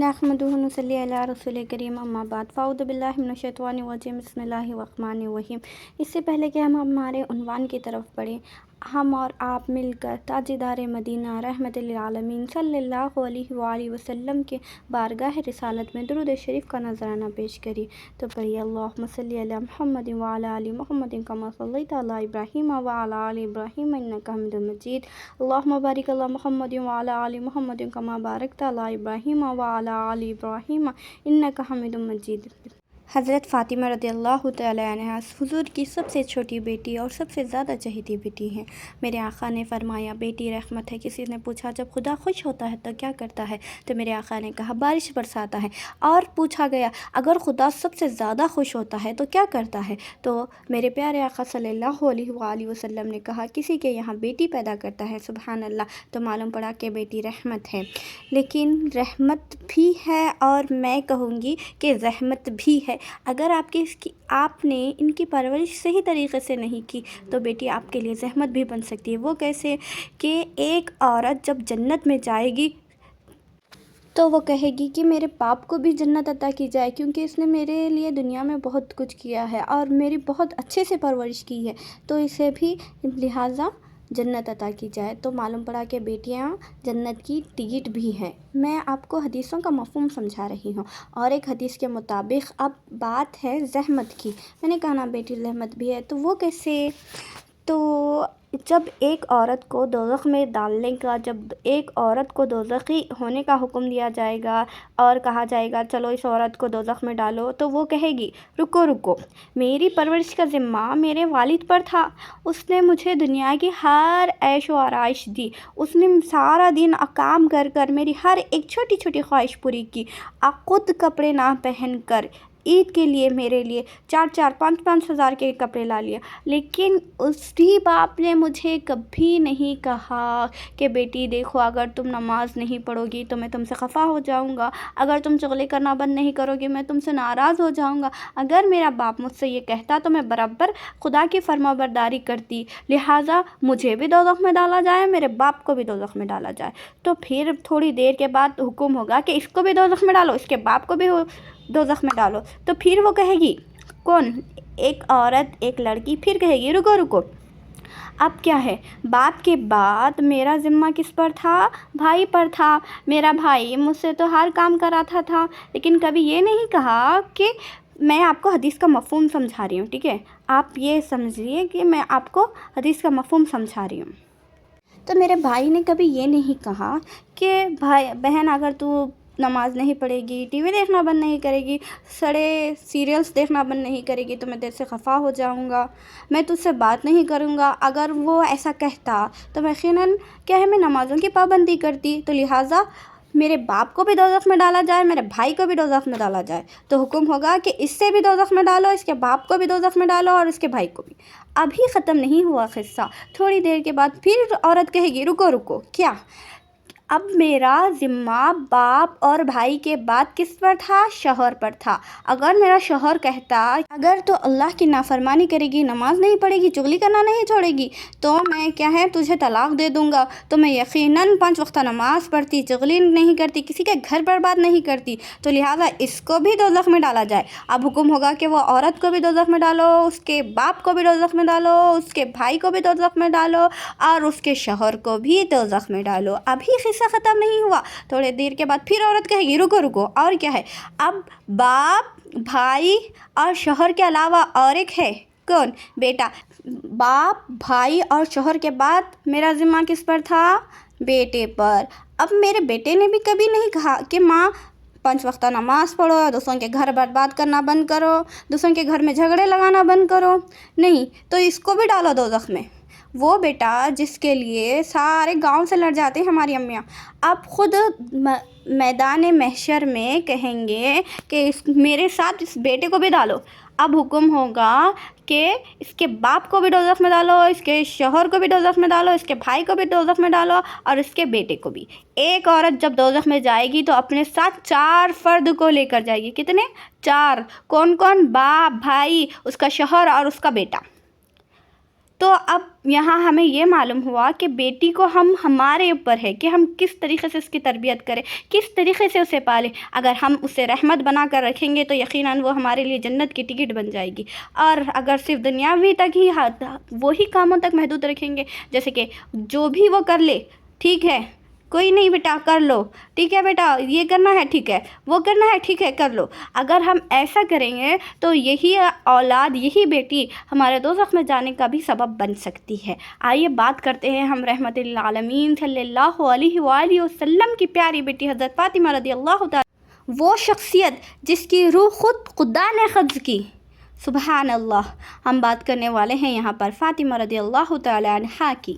नहमदुहु व नसल्ली अला रसूलिल करीम अम्मा बाद फ़अऊज़ु बिल्लाहि मिनश शैतानिर रजीम बिस्मिल्लाहिर रहमानिर रहीम। इससे पहले कि हम हमारे उन्वान की तरफ बढ़ें, हम और आप मिलकर ताजदार मदीना रहमतुल लिल आलमीन सल्लल्लाहु अलैहि वसल्लम के बारगाह रिसालत में दुरूद शरीफ का नजराना पेश करें। तो पढ़िए अल्लाहुम्मा सल्लि अला मुहम्मदिन व अला आलि मुहम्मदिन कमा सल्लैता अला इब्राहीम व अला आलि इब्राहीम इन्नका हमीदुम मजीद। अल्लाहुम्मा बारिक अला मुहम्मदिन व अला आलि मुहम्मदिन कमा बारकता अला इब्राहीम व अला आलि इब्राहीम इन्नका हमीदुम मजीद। हज़रत फ़ातिमा रज़ियल्लाहु तआला अन्हा हुज़ूर की सबसे छोटी बेटी और सबसे ज़्यादा चहेती बेटी हैं। मेरे आका ने फरमाया, बेटी रहमत है। किसी ने पूछा, जब खुदा खुश होता है तो क्या करता है? तो मेरे आका ने कहा, बारिश बरसाता है। और पूछा गया, अगर खुदा सबसे ज़्यादा खुश होता है तो क्या करता है? तो मेरे प्यारे आका सल्लल्लाहु अलैहि वसल्लम ने कहा, किसी के यहाँ बेटी पैदा करता है। सुबहान अल्लाह। तो मालूम पड़ा कि बेटी रहमत है, लेकिन रहमत भी है और मैं कहूँगी कि रहमत भी है। अगर आपने इनकी परवरिश सही तरीक़े से नहीं की तो बेटी आपके लिए ज़हमत भी बन सकती है। वो कैसे कि एक औरत जब जन्नत में जाएगी तो वो कहेगी कि मेरे बाप को भी जन्नत अता की जाए, क्योंकि इसने मेरे लिए दुनिया में बहुत कुछ किया है और मेरी बहुत अच्छे से परवरिश की है, तो इसे भी लिहाजा जन्नत अता की जाए। तो मालूम पड़ा कि बेटियां जन्नत की टिकट भी हैं। मैं आपको हदीसों का मफ़हूम समझा रही हूँ, और एक हदीस के मुताबिक अब बात है ज़हमत की। मैंने कहा ना बेटी ज़हमत भी है, तो वो कैसे? तो जब एक औरत को दोज़ख में डालने का, जब एक औरत को दोज़खी होने का हुक्म दिया जाएगा और कहा जाएगा चलो इस औरत को दोज़ख में डालो, तो वो कहेगी, रुको रुको, मेरी परवरिश का ज़िम्मा मेरे वालिद पर था। उसने मुझे दुनिया की हर ऐश व आराइश दी। उसने सारा दिन काम कर कर मेरी हर एक छोटी छोटी ख्वाहिश पूरी की। खुद कपड़े ना पहन कर ईद के लिए मेरे लिए 4-5 हज़ार के कपड़े ला लिया, लेकिन उसकी बाप ने मुझे कभी नहीं कहा कि बेटी देखो, अगर तुम नमाज नहीं पढ़ोगी तो मैं तुमसे खफा हो जाऊंगा, अगर तुम चुगली करना बंद नहीं करोगी मैं तुमसे नाराज़ हो जाऊंगा। अगर मेरा बाप मुझसे ये कहता तो मैं बराबर खुदा की फरमाबरदारी करती, लिहाजा मुझे भी दोज़ख में डाला जाए, मेरे बाप को भी दोज़ख में डाला जाए। तो फिर थोड़ी देर के बाद हुक्म होगा कि इसको भी दोज़ख में डालो, इसके बाप को भी दोज़ख में डालो। तो फिर वो कहेगी, कौन? एक औरत, एक लड़की फिर कहेगी, रुको रुको, अब क्या है? बाप के बाद मेरा ज़िम्मा किस पर था? भाई पर था। मेरा भाई मुझसे तो हर काम कराता था, लेकिन कभी ये नहीं कहा कि मैं आपको हदीस का मफ़हूम समझा रही हूँ, ठीक है? आप ये समझिए कि मैं आपको हदीस का मफ़हूम समझा रही हूँ। तो मेरे भाई ने कभी ये नहीं कहा कि भाई बहन, अगर तू नमाज नहीं पढ़ेगी, टीवी देखना बंद नहीं करेगी, सड़े सीरियल्स देखना बंद नहीं करेगी तो मैं तेरे से खफा हो जाऊंगा, मैं तुझसे बात नहीं करूंगा। अगर वो ऐसा कहता तो मैं यकीनन क्या है, मैं नमाज़ों की पाबंदी करती। तो लिहाजा मेरे बाप को भी दोज़ख में डाला जाए, मेरे भाई को भी दोज़ख में डाला जाए। तो हुक्म होगा कि इससे भी दोज़ख में डालो, इसके बाप को भी दोज़ख में डालो और इसके भाई को भी। अभी ख़त्म नहीं हुआ क़िस्सा। थोड़ी देर के बाद फिर औरत कहेगी, रुको रुको, क्या? अब मेरा ज़िम्मा बाप और भाई के बाद किस पर था? शौहर पर था। अगर मेरा शौहर कहता, अगर तो अल्लाह की नाफरमानी करेगी, नमाज नहीं पढ़ेगी, चुगली करना नहीं छोड़ेगी, तो मैं क्या है, तुझे तलाक़ दे दूँगा, तो मैं यकीनन 5 वक्त नमाज़ पढ़ती, चुगली नहीं करती, किसी के घर बर्बाद नहीं करती। तो लिहाजा इसको भी दोज़ख में डाला जाए। अब हुक्म होगा कि वो औरत को भी दोज़ख में डालो, उसके बाप को भी दोज़ख में डालो, उसके भाई को भी दोज़ख में डालो और उसके शौहर को भी दोज़ख में डालो। अभी ख़त्म नहीं हुआ। थोड़ी देर के बाद फिर औरत कहेगी, रुको रुको, और क्या है? अब बाप, भाई और शौहर के अलावा और एक है, कौन? बेटा। बाप, भाई और शौहर के बाद मेरा ज़िम्मा किस पर था? बेटे पर। अब मेरे बेटे ने भी कभी नहीं कहा कि माँ 5 वक्त नमाज़ पढ़ो, दूसरों के घर बर्बाद करना बंद करो, दूसरों के घर में झगड़े लगाना बंद करो। नहीं, तो इसको भी डालो दोज़ख में। वो बेटा जिसके लिए सारे गांव से लड़ जाते हैं हमारी अम्मियाँ, अब ख़ुद मैदान महशर में कहेंगे कि मेरे साथ इस बेटे को भी डालो। अब हुक्म होगा कि इसके बाप को भी दोज़ख में डालो, इसके शौहर को भी दोज़ख में डालो, इसके भाई को भी दोज़ख में डालो और इसके बेटे को भी। एक औरत जब दोज़ख में जाएगी तो अपने साथ 4 फ़र्द को लेकर जाएगी। कितने? 4। कौन कौन? बाप, भाई, उसका शौहर और उसका बेटा। تو اب یہاں ہمیں یہ معلوم ہوا کہ بیٹی کو ہمارے اوپر ہے کہ ہم کس طریقے سے اس کی تربیت کریں، کس طریقے سے اسے پالیں۔ اگر ہم اسے رحمت بنا کر رکھیں گے تو یقیناً وہ ہمارے لیے جنت کی ٹکٹ بن جائے گی، اور اگر صرف دنیاوی تک ہی وہی کاموں تک محدود رکھیں گے، جیسے کہ جو بھی وہ کر لے ٹھیک ہے، کوئی نہیں بیٹا کر لو، ٹھیک ہے بیٹا یہ کرنا ہے ٹھیک ہے، وہ کرنا ہے ٹھیک ہے کر لو، اگر ہم ایسا کریں گے تو یہی اولاد، یہی بیٹی ہمارے دوزخ میں جانے کا بھی سبب بن سکتی ہے۔ آئیے بات کرتے ہیں ہم رحمت للعالمین صلی اللہ علیہ وآلہ وسلم کی پیاری بیٹی حضرت فاطمہ رضی اللہ تعالی، وہ شخصیت جس کی روح خود خدا نے قبض کی، سبحان اللہ۔ ہم بات کرنے والے ہیں یہاں پر فاطمہ رضی اللہ تعالی عنہا کی۔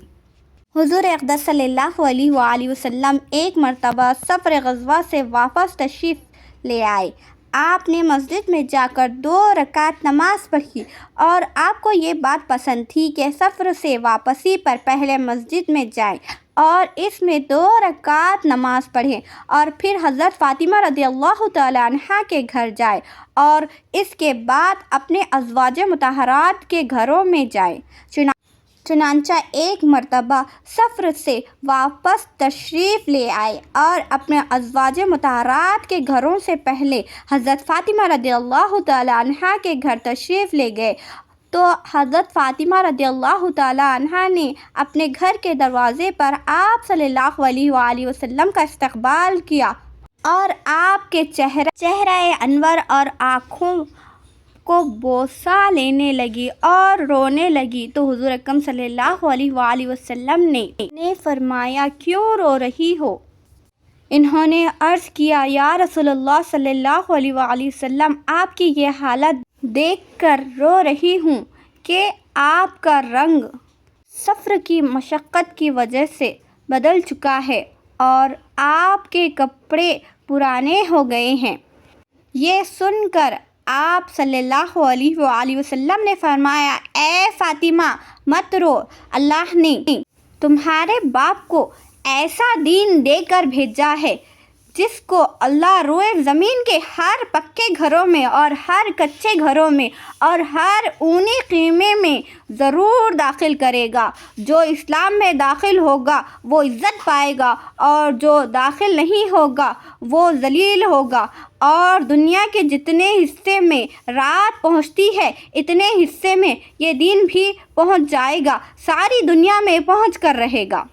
حضور اقدس صلی اللہ علیہ وآلہ وسلم ایک مرتبہ سفر غزوہ سے واپس تشریف لے آئے۔ آپ نے مسجد میں جا کر 2 رکعت نماز پڑھی، اور آپ کو یہ بات پسند تھی کہ سفر سے واپسی پر پہلے مسجد میں جائیں اور اس میں 2 رکعت نماز پڑھیں، اور پھر حضرت فاطمہ رضی اللہ تعالی عنہا کے گھر جائیں، اور اس کے بعد اپنے ازواج مطہرات کے گھروں میں جائیں۔ چنانچہ ایک مرتبہ سفر سے واپس تشریف لے آئے اور اپنے ازواج مطہرات کے گھروں سے پہلے حضرت فاطمہ رضی اللہ تعالی عنہا کے گھر تشریف لے گئے، تو حضرت فاطمہ رضی اللہ تعالی عنہا نے اپنے گھر کے دروازے پر آپ صلی اللہ علیہ وآلہ وسلم کا استقبال کیا، اور آپ کے چہرہ انور اور آنکھوں کو بوسہ لینے لگی اور رونے لگی، تو حضور اکرم صلی اللہ علیہ وآلہ وسلم نے فرمایا کیوں رو رہی ہو؟ انہوں نے عرض کیا یا رسول اللہ صلی اللہ علیہ وآلہ وسلم، آپ کی یہ حالت دیکھ کر رو رہی ہوں کہ آپ کا رنگ سفر کی مشقت کی وجہ سے بدل چکا ہے اور آپ کے کپڑے پرانے ہو گئے ہیں۔ یہ سن کر آپ صلی اللہ علیہ وآلہ وسلم نے فرمایا اے فاطمہ مت رو، اللہ نے تمہارے باپ کو ایسا دین دے کر بھیجا ہے جس کو اللہ روئے زمین کے ہر پکے گھروں میں اور ہر کچے گھروں میں اور ہر اونی خیمے میں ضرور داخل کرے گا۔ جو اسلام میں داخل ہوگا وہ عزت پائے گا، اور جو داخل نہیں ہوگا وہ ذلیل ہوگا، اور دنیا کے جتنے حصے میں رات پہنچتی ہے اتنے حصے میں یہ دین بھی پہنچ جائے گا، ساری دنیا میں پہنچ کر رہے گا۔